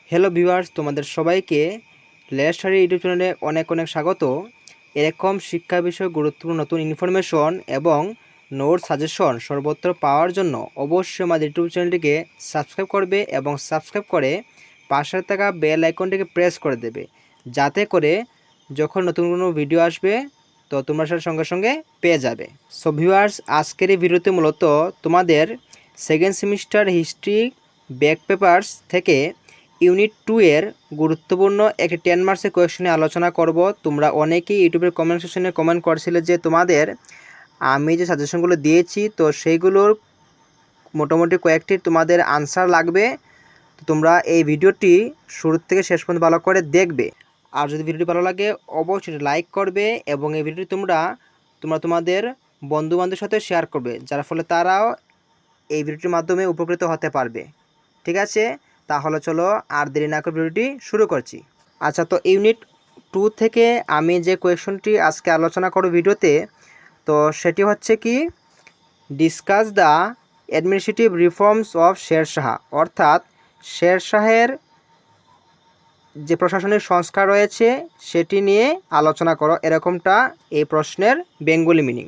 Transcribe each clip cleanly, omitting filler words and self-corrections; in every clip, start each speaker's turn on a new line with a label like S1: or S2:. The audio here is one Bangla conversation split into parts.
S1: হ্যালো ভিউয়ার্স, তোমাদের সবাইকে লেয়ার স্টাডি ইউটিউব চ্যানেলে অনেক অনেক স্বাগত। এরকম শিক্ষা বিষয়ে গুরুত্বপূর্ণ নতুন ইনফরমেশন এবং নোট সাজেশন সর্বত্র পাওয়ার জন্য অবশ্যই আমাদের ইউটিউব চ্যানেলটিকে সাবস্ক্রাইব করবে এবং সাবস্ক্রাইব করে পাশে থাকা বেল আইকনটিকে প্রেস করে দেবে, যাতে করে যখন নতুন কোনো ভিডিও আসবে তো তোমরা সেটার সঙ্গে সঙ্গে পেয়ে যাবে। সো ভিউয়ার্স, আজকের এই ভিডিওতে মূলত তোমাদের second semester history back papers থেকে ইউনিট 2 এর গুরুত্বপূর্ণ একটি 10 মার্কসের কোয়েশ্চন নিয়ে আলোচনা করব। তোমরা অনেকেই ইউটিউবের কমেন্ট সেকশনে কমেন্ট করছিলে যে তোমাদের আমি যে সাজেশনগুলো দিয়েছি তো সেইগুলোর মোটামুটি কয়েকটি তোমাদের আনসার লাগবে। তো তোমরা এই ভিডিওটি শুরু থেকে শেষ পর্যন্ত ভালো করে দেখবে। আর যদি ভিডিওটি ভালো লাগে অবশ্যই লাইক করবে এবং এই ভিডিওটি তোমরা তোমাদের বন্ধুবান্ধবের সাথে শেয়ার করবে, যার ফলে তারাও এই ভিডিওটির মাধ্যমে উপকৃত হতে পারবে। ঠিক আছে, তাহলে চলো আর দেরি না করে ভিডিওটি শুরু করছি। আচ্ছা, তো ইউনিট 2 থেকে আমি যে কোয়েশনটি আজকে আলোচনা করব ভিডিওতে, তো সেটি হচ্ছে কি, discuss the administrative reforms of Sher Shah, অর্থাৎ শেরশাহের যে প্রশাসনিক সংস্কার রয়েছে সেটি নিয়ে আলোচনা করো, এরকমটা এই প্রশ্নের বেঙ্গলি মিনিং।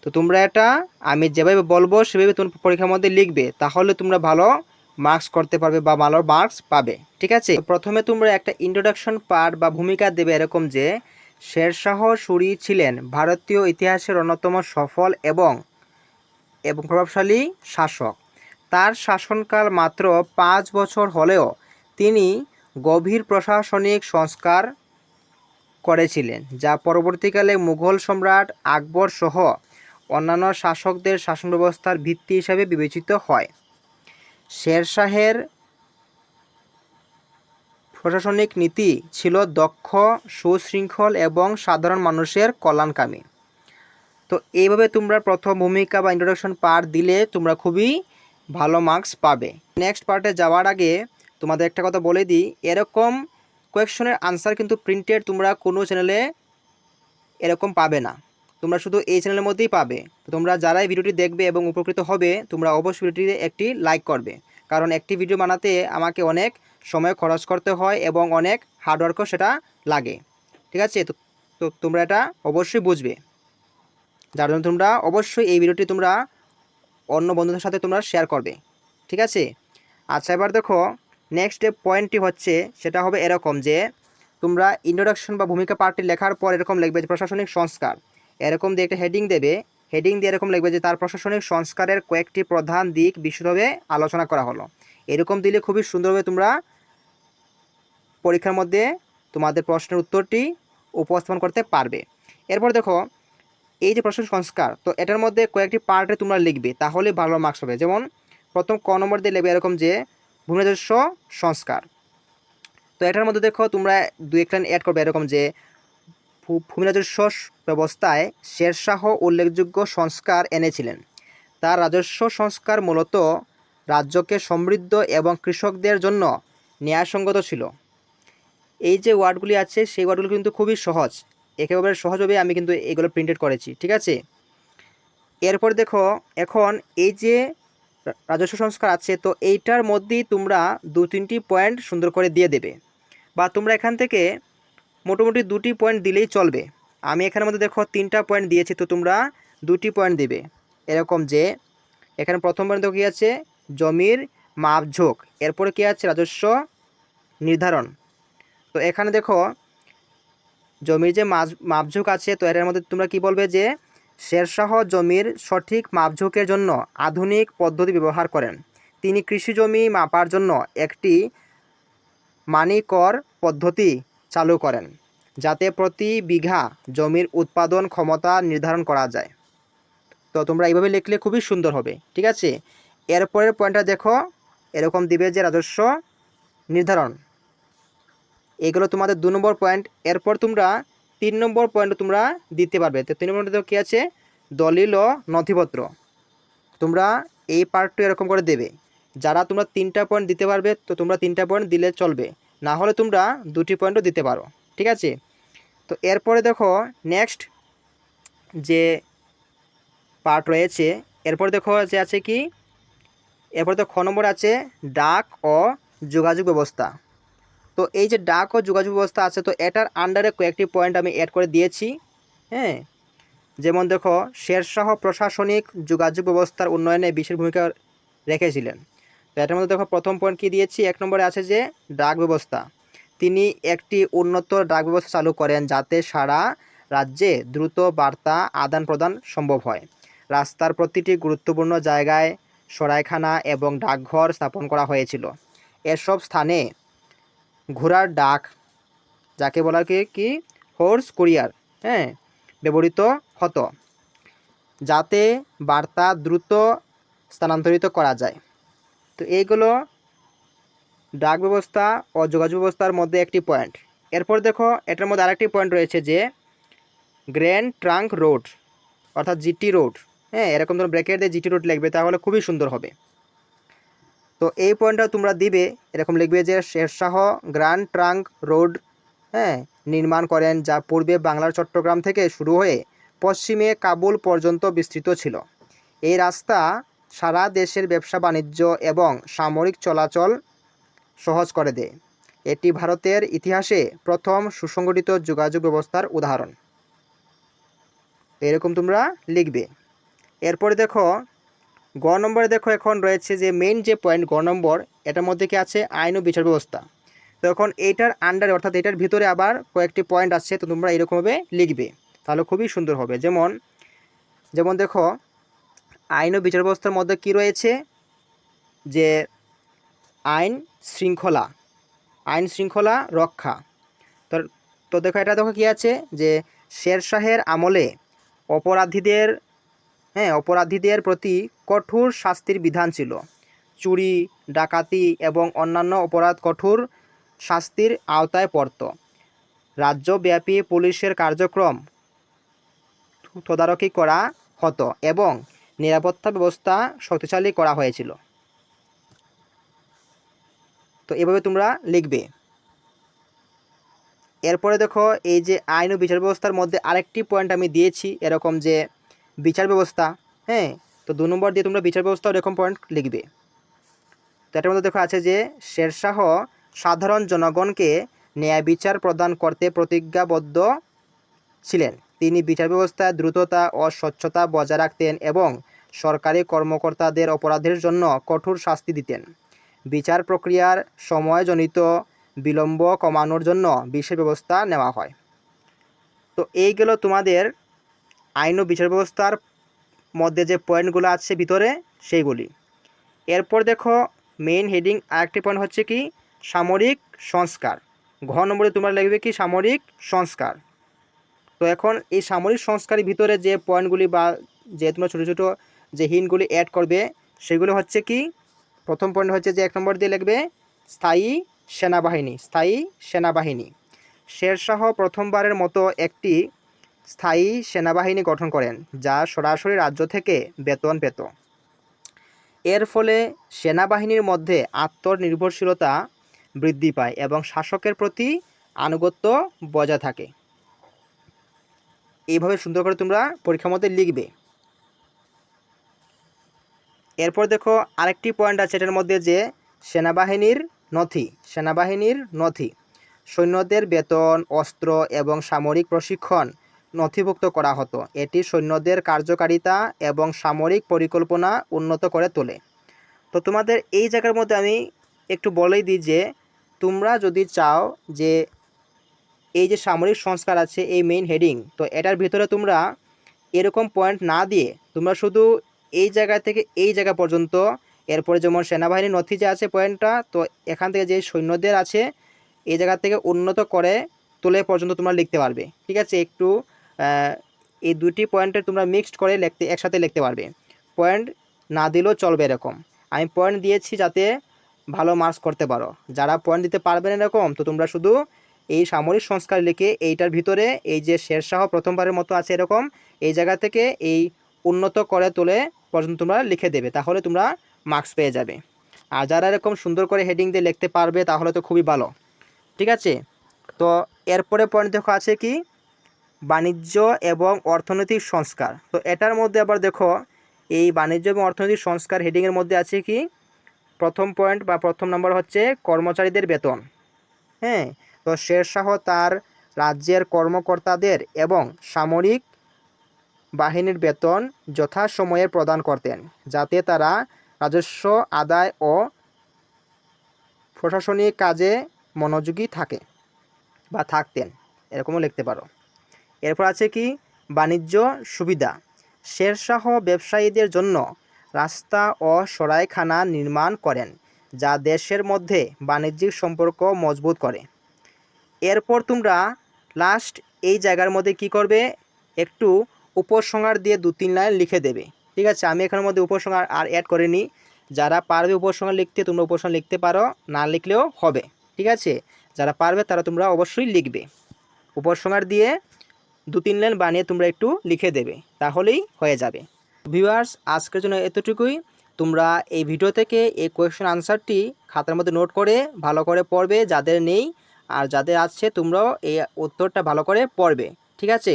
S1: তো তোমরা এটা আমি যেভাবে বলবো সেভাবে তোমরা পরীক্ষার মধ্যে লিখবে, তাহলে তোমরা ভালো মার্কস করতে পারবে বা ভালো মার্কস পাবে। ঠিক আছে, প্রথমে তোমরা একটা ইন্ট্রোডাকশন পার্ট বা ভূমিকা দেবে, এরকম যে শেরশাহ সুরি ছিলেন ভারতীয় ইতিহাসের অন্যতম সফল এবং প্রভাবশালী শাসক। তার শাসনকাল মাত্র 5 বছর হলেও তিনি গভীর প্রশাসনিক সংস্কার করেছিলেন, যা পরবর্তীকালে মুঘল সম্রাট আকবর সহ অন্যান্য শাসকদের শাসন ব্যবস্থার ভিত্তি হিসাবে বিবেচিত হয়। শেরশাহের প্রশাসনিক নীতি ছিল দক্ষ, সুশৃঙ্খল এবং সাধারণ মানুষের কল্যাণকামী। তো এইভাবে তোমরা প্রথম ভূমিকা বা ইন্ট্রোডাকশন পার্ট দিলে তোমরা খুবই ভালো মার্কস পাবে। নেক্সট পার্টে যাওয়ার আগে তোমাদের একটা কথা বলে দিই, এরকম কোয়েশ্চনের আনসার কিন্তু প্রিন্টেড তোমরা কোনো চ্যানেলে এরকম পাবে না, তোমরা শুধু এই চ্যানেলের মধ্যেই পাবে। তো তোমরা যারাই ভিডিওটি দেখবে এবং উপকৃত হবে তোমরা অবশ্যই ভিডিওটিতে একটি লাইক করবে, কারণ একটি ভিডিও বানাতে আমাকে অনেক সময় খরচ করতে হয় এবং অনেক হার্ডওয়ার্কও সেটা লাগে। ঠিক আছে, তো তোমরা এটা অবশ্যই বুঝবে, যার জন্য তোমরা অবশ্যই এই ভিডিওটি তোমরা অন্য বন্ধুদের সাথে তোমরা শেয়ার করবে। ঠিক আছে, আচ্ছা এবার দেখো নেক্সট যে পয়েন্টটি হচ্ছে সেটা হবে এরকম যে তোমরা ইন্ট্রোডাকশন বা ভূমিকা পার্টটি লেখার পর এরকম লিখবে যে প্রশাসনিক সংস্কার, এরকম দিয়ে একটা হেডিং দেবে, হেডিং দিয়ে এরকম লিখবে যে তার প্রশাসনিক সংস্কারের কয়েকটি প্রধান দিক বিশদভাবে আলোচনা করা হলো। এরকম দিলে খুবই সুন্দরভাবে তোমরা পরীক্ষার মধ্যে তোমাদের প্রশ্নের উত্তরটি উপস্থাপন করতে পারবে। এরপর দেখো এই যে প্রশাসনিক সংস্কার, তো এটার মধ্যে কয়েকটি পার্টে তোমরা লিখবে, তাহলে ভালো মার্কস হবে। যেমন প্রথম ক নম্বর দিয়ে লিখবে এরকম যে ভূমি রাজস্ব সংস্কার। তো এটার মধ্যে দেখো তোমরা দু একটা অ্যাড করবে এরকম যে ভূমি রাজস্ব ব্যবস্থায় শেরশাহ উল্লেখযোগ্য সংস্কার এনেছিলেন। তার রাজস্ব সংস্কার মূলত রাজ্যকে সমৃদ্ধ এবং কৃষকদের জন্য ন্যায়সঙ্গত ছিল। এই যে ওয়ার্ডগুলি আছে সেই ওয়ার্ডগুলো কিন্তু খুবই সহজ, একেবারে সহজভাবে আমি কিন্তু এগুলো প্রিন্টেড করেছি। ঠিক আছে, এরপর দেখো এখন এই যে রাজস্ব সংস্কার আছে, তো এইটার মধ্যেই তোমরা 2-3টি পয়েন্ট সুন্দর করে দিয়ে দেবে, বা তোমরা এখান থেকে মোটামুটি 2টি পয়েন্ট দিলেই চলবে। আমি এখানের মধ্যে দেখো 3টা পয়েন্ট দিয়েছি, তো তোমরা 2টি পয়েন্ট দেবে, এরকম যে এখানে প্রথম পয়েন্ট দেখো কী আছে, জমির মাপঝোঁক, এরপরে কী আছে, রাজস্ব নির্ধারণ। তো এখানে দেখো জমির যে মাপঝোঁক আছে, তো এটার মধ্যে তোমরা কি বলবে যে শেরশাহ জমির সঠিক মাপঝোঁকের জন্য আধুনিক পদ্ধতি ব্যবহার করেন। তিনি কৃষি জমি মাপার জন্য একটি মানিকর পদ্ধতি চালু করেন, যাতে প্রতি বিঘা জমির উৎপাদন ক্ষমতা নির্ধারণ করা যায়। তো তোমরা এইভাবে লিখলে খুবই সুন্দর হবে। ঠিক আছে, এরপরের পয়েন্টটা দেখো এরকম দিবে যে রাজস্ব নির্ধারণ, এগুলো তোমাদের 2 নম্বর পয়েন্ট। এরপর তোমরা 3 নম্বর পয়েন্ট তোমরা দিতে পারবে। তো 3 নম্বর কী আছে, দলিল ও নথিপত্র। তোমরা এই পার্টটা এরকম করে দেবে, যারা তোমরা 3টা পয়েন্ট দিতে পারবে তো তোমরা 3টা পয়েন্ট দিলে চলবে, না হলে তোমরা 2টি পয়েন্টও দিতে পারো। ঠিক আছে, তো এরপরে দেখো নেক্সট যে পার্ট রয়েছে, এরপর দেখো যে আছে কি, এরপর তো খ নম্বর আছে ডাক ও যোগাযোগ ব্যবস্থা। তো এই যে ডাক ও যোগাযোগ ব্যবস্থা আছে, তো এটার আন্ডারে কয়েকটি পয়েন্ট আমি অ্যাড করে দিয়েছি। হ্যাঁ, যেমন দেখো, শেরশাহ প্রশাসনিক যোগাযোগ ব্যবস্থার উন্নয়নে বিশেষ ভূমিকা রেখেছিলেন। তো এটার মধ্যে দেখো প্রথম পয়েন্ট কী দিয়েছি, 1 নম্বরে আছে যে ডাক ব্যবস্থা। তিনি একটি উন্নত ডাক ব্যবস্থা চালু করেন যাতে সারা রাজ্যে দ্রুত বার্তা আদান প্রদান সম্ভব হয়। রাস্তার প্রতিটি গুরুত্বপূর্ণ জায়গায় সরাইখানা এবং ডাকঘর স্থাপন করা হয়েছিল। এসব স্থানে ঘোড়ার ডাক, যাকে বলা কি হর্স কুরিয়ার, হ্যাঁ, ব্যবহৃত হতো যাতে বার্তা দ্রুত স্থানান্তরিত করা যায়। তো এইগুলো ডাক ব্যবস্থা ও যোগাযোগ ব্যবস্থার মধ্যে একটি পয়েন্ট। এরপর দেখো এটার মধ্যে আরেকটি পয়েন্ট রয়েছে যে গ্র্যান্ড ট্রাঙ্ক রোড, অর্থাৎ জিটি রোড। হ্যাঁ, এরকম ধরনের ব্র্যাকেট দিয়ে জিটি রোড লিখবে, তাহলে খুবই সুন্দর হবে। তো এই পয়েন্টটা তোমরা দিবে, এরকম লিখবে যে শেরশাহ গ্র্যান্ড ট্রাঙ্ক রোড, হ্যাঁ, নির্মাণ করেন, যা পূর্বে বাংলার চট্টগ্রাম থেকে শুরু হয়ে পশ্চিমে কাবুল পর্যন্ত বিস্তৃত ছিল। এই রাস্তা সারা দেশের ব্যবসা বাণিজ্য এবং সামরিক চলাচল সহজ করে দেয়। এটি ভারতের ইতিহাসে প্রথম সুসংগঠিত যোগাযোগ ব্যবস্থার উদাহরণ। এরকম তোমরা লিখবে। এরপরে দেখো গ নম্বরে দেখো এখন রয়েছে যে মেইন যে পয়েন্ট গ নম্বর, এটার মধ্যে কি আছে, আইন ও বিচার ব্যবস্থা। তো এখন এইটার আন্ডারে অর্থাৎ এটার ভিতরে আবার কয়েকটি পয়েন্ট আছে, তো তোমরা এরকমভাবে লিখবে, তাহলে খুবই সুন্দর হবে। যেমন দেখো আইন ও বিচার ব্যবস্থার মধ্যে কি রয়েছে, যে আইন শৃঙ্খলা রক্ষা। তো তো দেখো এটা দেখো কি আছে, যে শেরশাহের আমলে অপরাধীদের প্রতি কঠোর শাস্তির বিধান ছিল। চুরি, ডাকাতি এবং অন্যান্য অপরাধ কঠোর শাস্তির আওতায় পড়ত। রাজ্যব্যাপী পুলিশের কার্যক্রম তদারকি করা হতো এবং নিরাপত্তা ব্যবস্থা শক্তিশালী করা হয়েছিল। তো এভাবে তোমরা লিখবে। এরপরে দেখো এই যে আইন ও বিচার ব্যবস্থার মধ্যে আরেকটি পয়েন্ট আমি দিয়েছি এরকম, যে বিচার ব্যবস্থা। হ্যাঁ, তো 2 নম্বর দিয়ে তোমরা বিচার ব্যবস্থা এরকম পয়েন্ট লিখবে। তো এটার মধ্যে দেখো আছে যে শেরশাহ সাধারণ জনগণকে ন্যায় বিচার প্রদান করতে প্রতিজ্ঞাবদ্ধ ছিলেন। তিনি বিচার ব্যবস্থায় দ্রুততা ও স্বচ্ছতা বজায় রাখতেন এবং সরকারি কর্মকর্তাদের অপরাধের জন্য কঠোর শাস্তি দিতেন। বিচার প্রক্রিয়ার সময়জনিত বিলম্ব কমানোর জন্য বিশেষ ব্যবস্থা নেওয়া হয়। তো এইগুলো তোমাদের আইন ও বিচার ব্যবস্থার মধ্যে যে পয়েন্টগুলো আছে ভিতরে সেইগুলি। এরপর দেখো মেইন হেডিং আরেকটি পয়েন্ট হচ্ছে কি সামরিক সংস্কার। ঘ নম্বরে তোমরা লিখবে কি সামরিক সংস্কার। তো এখন এই সামরিক সংস্কারের ভিতরে যে পয়েন্টগুলি বা যে তোমরা ছোটো ছোটো যে হিন্টগুলি অ্যাড করবে সেগুলো হচ্ছে কি, প্রথম পয়েন্ট হচ্ছে যে 1 নম্বর দিয়ে লিখবে স্থায়ী সেনাবাহিনী। শেরশাহ প্রথমবারের মতো একটি স্থায়ী সেনাবাহিনী গঠন করেন, যা সরাসরি রাজ্য থেকে বেতন পেত। এর ফলে সেনাবাহিনীর মধ্যে আত্মনির্ভরশীলতা বৃদ্ধি পায় এবং শাসকের প্রতি আনুগত্য বজায় থাকে। এইভাবে সুন্দর করে তোমরা পরীক্ষার মধ্যে লিখবে। এরপর দেখো আরেকটি পয়েন্ট আছে এটার মধ্যে, যে সেনাবাহিনীর নথি, সৈন্যদের বেতন, অস্ত্র এবং সামরিক প্রশিক্ষণ নথিভুক্ত করা হতো। এটি সৈন্যদের কার্যকারিতা এবং সামরিক পরিকল্পনা উন্নত করে তোলে। তো তোমাদের এই জায়গার মধ্যে আমি একটু বলেই দিই যে তোমরা যদি চাও যে এই যে সামরিক সংস্কার আছে এই মেইন হেডিং, তো এটার ভিতরে তোমরা এরকম পয়েন্ট না দিয়ে তোমরা শুধু এই জায়গা থেকে এই জায়গা পর্যন্ত, এরপরে যেমন সেনাবাহিনীর নথি যে আছে পয়েন্টটা, তো এখান থেকে যে সৈন্যদের আছে এই জায়গা থেকে উন্নত করে তোলে পর্যন্ত তোমরা লিখতে পারবে। ঠিক আছে, একটু এই দুটি পয়েন্টে তোমরা মিক্সড করে একসাথে লিখতে পারবে। পয়েন্ট না দিলেও চলবে এরকম। আমি পয়েন্ট দিয়েছি যাতে ভালো মার্কস করতে পারো। যারা পয়েন্ট দিতে পারবে না এরকম, তো তোমরা শুধু এই সামরিক সংস্কার লিখে এইটার ভিতরে এই যে শেরশাহ প্রথমবারের মতো আছে এরকম এই জায়গা থেকে এই উন্নত করে তোলে পর্যন্ত তোমরা লিখে দেবে, তাহলে তোমরা মার্কস পেয়ে যাবে। আর যারা এরকম সুন্দর করে হেডিং দিয়ে লিখতে পারবে তাহলে তো খুবই ভালো। ঠিক আছে, তো এরপরে পয়েন্ট দেখো আছে কি বাণিজ্য এবং অর্থনৈতিক সংস্কার। তো এটার মধ্যে আবার দেখো এই বাণিজ্য এবং অর্থনৈতিক সংস্কার হেডিংয়ের মধ্যে আছে কি প্রথম পয়েন্ট বা প্রথম নম্বর হচ্ছে কর্মচারীদের বেতন। হ্যাঁ, তো শেরশাহ তার রাজ্যের কর্মকর্তাদের এবং সামরিক বাহিনীর বেতন যথাসময়ে প্রদান করতেন, যাতে তারা রাজস্ব আদায় ও প্রশাসনিক কাজে মনোযোগী থাকতেন, এরকমও লিখতে পারো। এরপর আছে কি বাণিজ্য সুবিধা। শেরশাহ ব্যবসায়ীদের জন্য রাস্তা ও সরাইখানা নির্মাণ করেন, যা দেশের মধ্যে বাণিজ্যিক সম্পর্ক মজবুত করে। এরপর তোমরা লাস্ট এই জায়গার মধ্যে কি করবে, একটু উপসংহার দিয়ে 2-3 লাইন লিখে দেবে। ঠিক আছে, আমি এখানের মধ্যে উপসংহার আর অ্যাড করিনি। যারা পারবে উপসংহার লিখতে তোমরা উপসংহার লিখতে পারো, না লিখলেও হবে। ঠিক আছে, যারা পারবে তারা তোমরা অবশ্যই লিখবে। উপসংহার দিয়ে 2-3 লাইন বানিয়ে তোমরা একটু লিখে দেবে, তাহলেই হয়ে যাবে। ভিউয়ার্স, আজকের জন্য এতটুকুই। তোমরা এই ভিডিও থেকে এই কোয়েশ্চেন আনসারটি খাতার মধ্যে নোট করে ভালো করে পড়বে, যাদের নেই আর যাদের আছে তোমরাও এই উত্তরটা ভালো করে পড়বে। ঠিক আছে,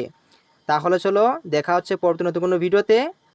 S1: তাহলে চলো দেখা হচ্ছে পরবর্তী নতুন কোনো ভিডিওতে।